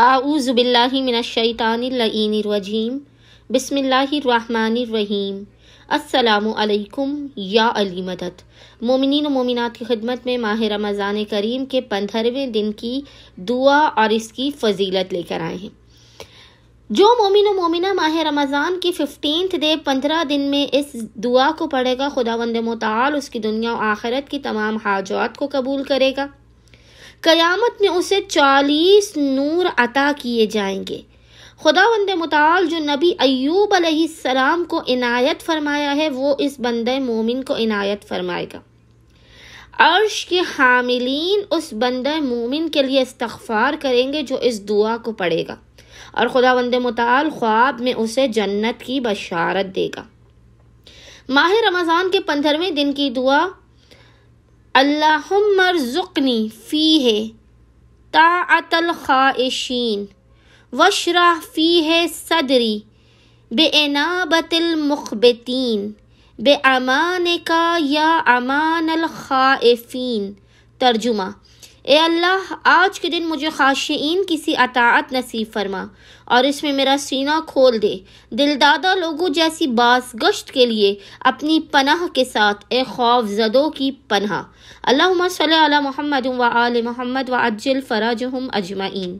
اعوذ باللہ من الشیطان اللعین الرجیم بسم اللہ الرحمن الرحیم السلام علیکم یا علی مدد۔ مومنین و مومنات کی خدمت میں ماہ رمضان کریم کے 15ویں دن کی دعا اور اس کی فضیلت لے کر آئے ہیں۔ جو مومن و مومنہ ماہ رمضان کی 15th ڈے 15 دن میں اس دعا کو پڑھے گا، خداوند متعال اس کی دنیا و آخرت کی تمام حاجات کو قبول کرے گا۔ قیامت میں اسے 40 نور عطا کیے جائیں گے۔ خداوند متعال جو نبی ایوب علیہ السلام کو عنایت فرمایا ہے، وہ اس بندہ مومن کو عنایت فرمائے گا۔ عرش کے حاملین اس بندہ مومن کے لیے استغفار کریں گے جو اس دعا کو پڑھے گا، اور خداوند متعال خواب میں اسے جنت کی بشارت دے گا۔ ماہ رمضان کے 15ویں دن کی دعا: اللہم ارزقنی فیہ طاعت الخائشین واشرح فیہ صدری بانابۃ المخبتین بامانک یا امان الخائفین۔ ترجمہ: اے اللہ، آج کے دن مجھے خاشعین کی سی اطاعت نصیب فرما اور اس میں میرا سینہ کھول دے، دلدادہ لوگوں جیسی بازگشت کے لیے اپنی پناہ کے ساتھ اے خوف زدوں کی پناہ۔ اللہم صلی علی محمد و آل محمد وعجل فرجہم اجمعین۔